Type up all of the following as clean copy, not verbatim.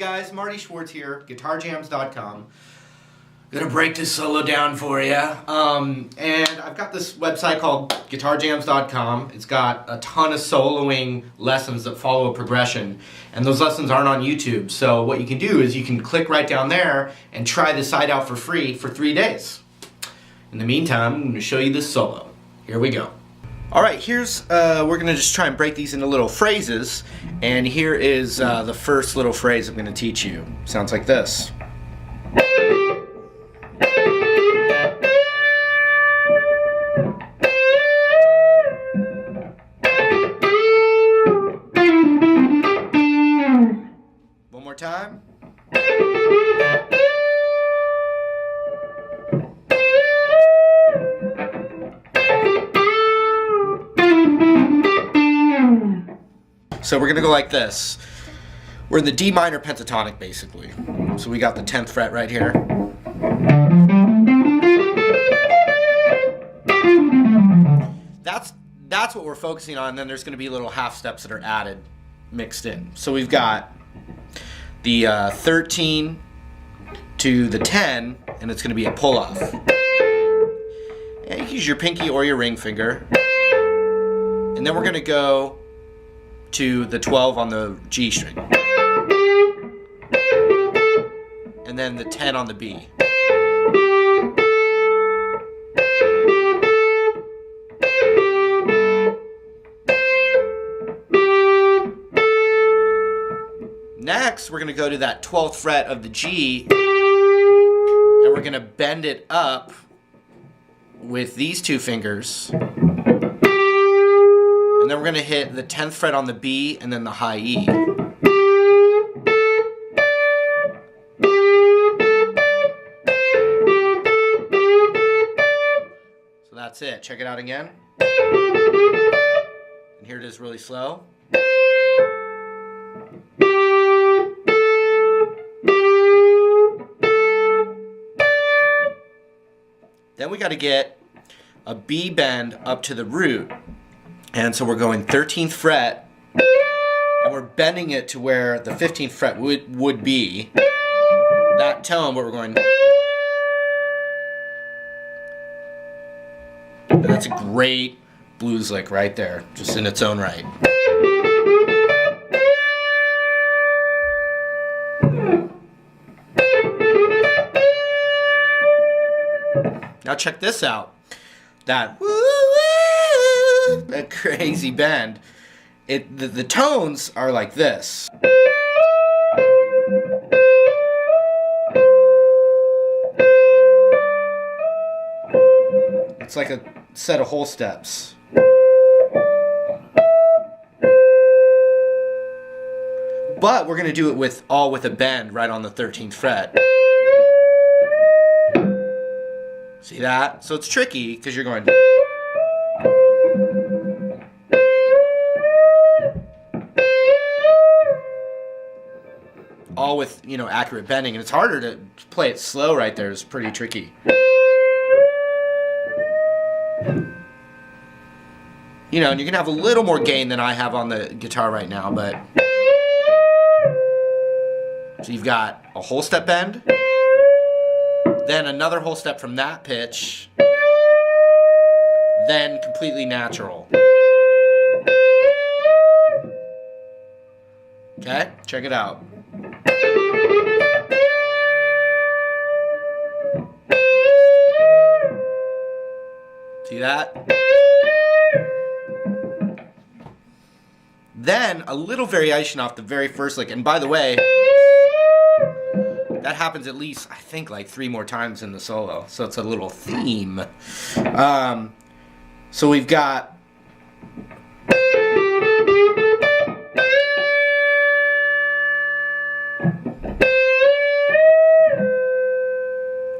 guys, Marty Schwartz here, GuitarJams.com. Gonna break this solo down for you. And I've got this website called GuitarJams.com. It's got a ton of soloing lessons that follow a progression, and those lessons aren't on YouTube. So what you can do is you can click right down there and try the site out for free for 3 days. In the meantime, I'm gonna show you this solo. Here we go. Alright, here's, we're going to just try and break these into little phrases, and here is the first little phrase I'm going to teach you. Sounds like this. One more time. So we're going to go like this. We're in the D minor pentatonic, basically. So we got the 10th fret right here. That's what we're focusing on, and then there's going to be little half steps that are added, mixed in. So we've got the 13 to the 10, and it's going to be a pull-off. And you can use your pinky or your ring finger. And then we're going to go to the 12 on the G string. And then the 10 on the B. Next, we're going to go to that 12th fret of the G, and we're going to bend it up with these two fingers. And then we're going to hit the 10th fret on the B and then the high E. So that's it. Check it out again. And here it is really slow. Then we got to get a B bend up to the root. And so we're going 13th fret, and we're bending it to where the 15th fret would be. That tone, but we're going. And that's a great blues lick right there, just in its own right. Now check this out. That a crazy bend. The tones are like this. It's like a set of whole steps. But we're going to do it with a bend right on the 13th fret. See that? So it's tricky because you're going. All with, accurate bending, and it's harder to play it slow right there. It's pretty tricky. And you can have a little more gain than I have on the guitar right now, but so you've got a whole step bend, then another whole step from that pitch, then completely natural. Okay, check it out. See that? Then a little variation off the very first lick, and by the way, that happens at least, I think, like 3 more times in the solo, so it's a little theme. So we've got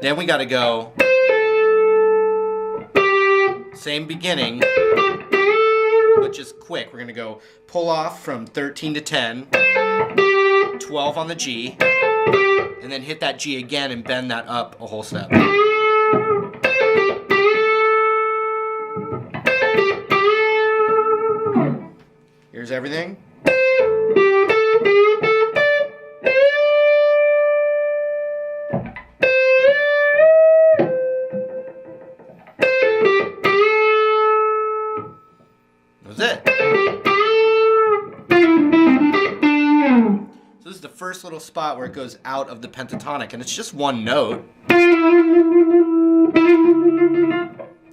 then we got to go same beginning, but just quick. We're going to go pull off from 13 to 10, 12 on the G, and then hit that G again and bend that up a whole step. Here's everything. So this is the first little spot where it goes out of the pentatonic, and it's just one note.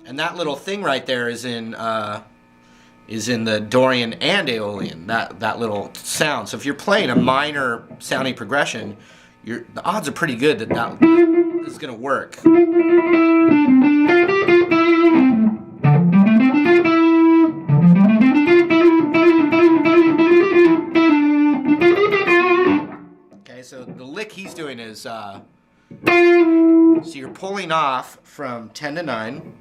And that little thing right there is in the Dorian and Aeolian, that little sound. So if you're playing a minor sounding progression, the odds are pretty good that is going to work. Okay, so the lick he's doing is, so you're pulling off from 10 to 9.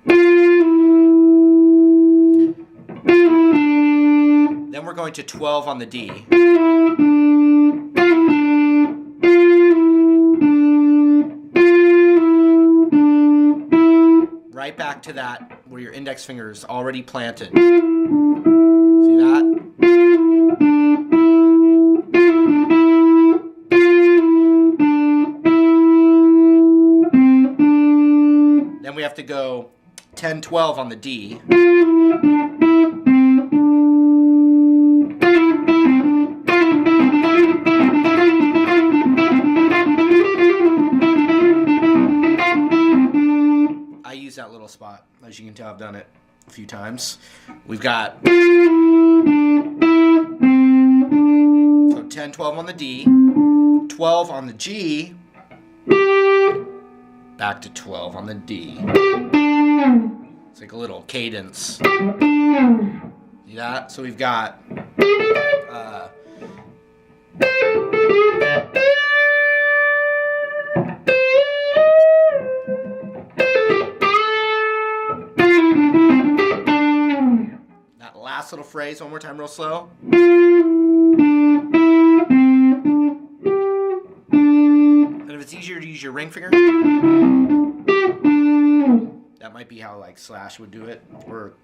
Then we're going to 12 on the D. Right back to that where your index finger is already planted. See that? Then we have to go 10, 12 on the D. I use that little spot. As you can tell, I've done it a few times. We've got so 10, 12 on the D, 12 on the G, back to 12 on the D. It's like a little cadence. See that? So we've got that last little phrase one more time real slow. And if it's easier to use your ring finger, that might be how like Slash would do it, or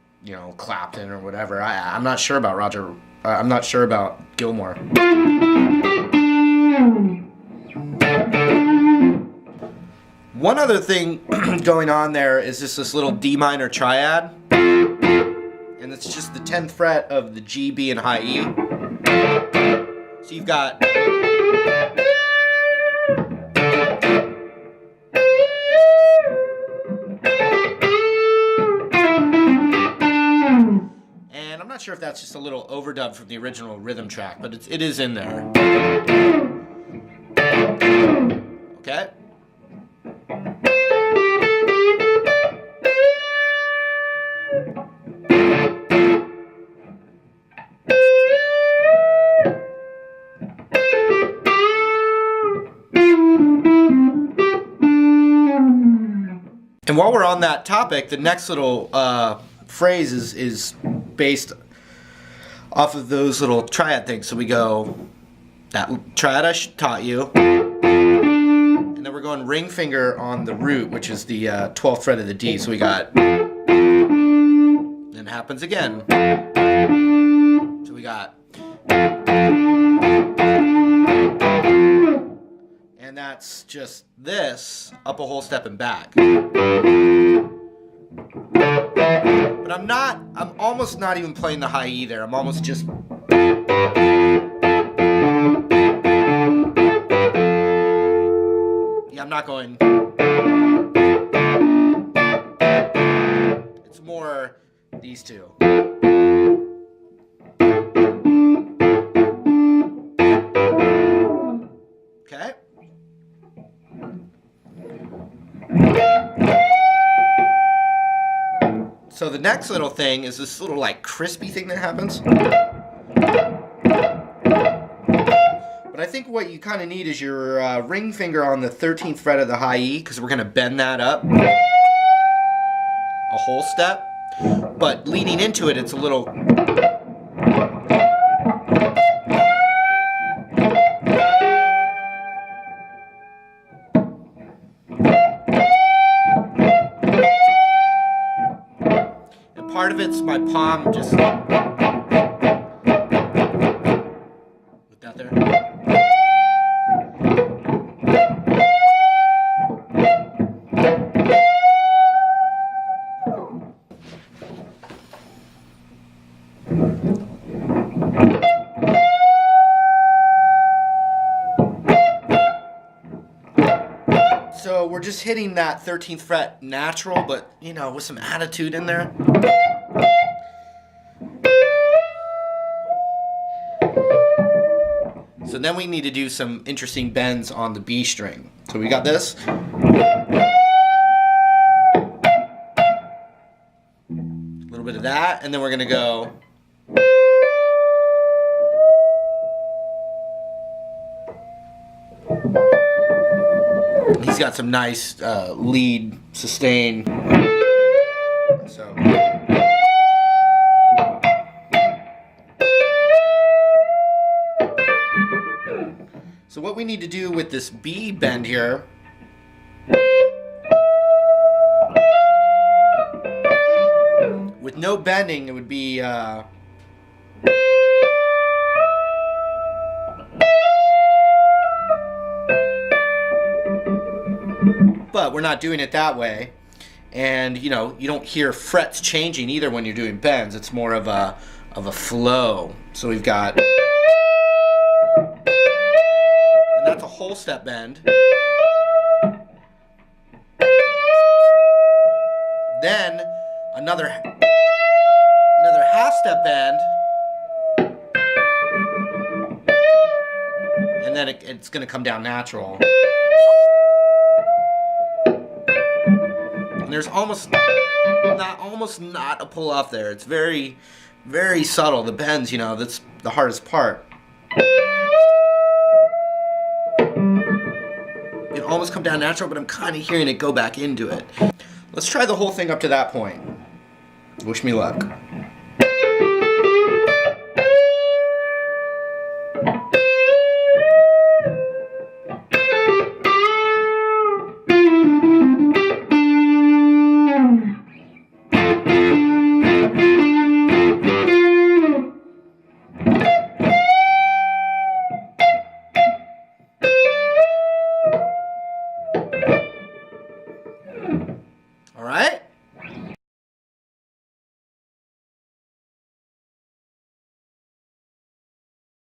Clapton or whatever. I'm not sure about Roger. I'm not sure about Gilmore. One other thing going on there is just this little D minor triad, and it's just the 10th fret of the G, B, and high E. So you've got I'm not sure if that's just a little overdub from the original rhythm track, but it is in there. Okay? And while we're on that topic, the next little phrase is based off of those little triad things. So we go, that triad I taught you, and then we're going ring finger on the root, which is the 12th fret of the D. So we got, then it happens again. So we got, and that's just this, up a whole step and back. But I'm almost not even playing the high E there. I'm almost just... Yeah, I'm not going... It's more these two. Okay? So the next little thing is this little like crispy thing that happens. But I think what you kind of need is your ring finger on the 13th fret of the high E, because we're going to bend that up a whole step. But leading into it, it's a little... Part of it's my palm just with that there. we're just hitting that 13th fret natural, but you know, with some attitude in there. So then we need to do some interesting bends on the B string. So we got this. A little bit of that, and then we're gonna go. He's got some nice lead sustain. So. So what we need to do with this B bend here with no bending, it would be but we're not doing it that way, and you know, you don't hear frets changing either when you're doing bends. It's more of a flow. So we've got, and that's a whole step bend. Then another half step bend, and then it's going to come down natural. And there's almost not a pull off there. It's very, very subtle. The bends, you know, that's the hardest part. It almost come down natural, but I'm kind of hearing it go back into it. Let's try the whole thing up to that point. Wish me luck.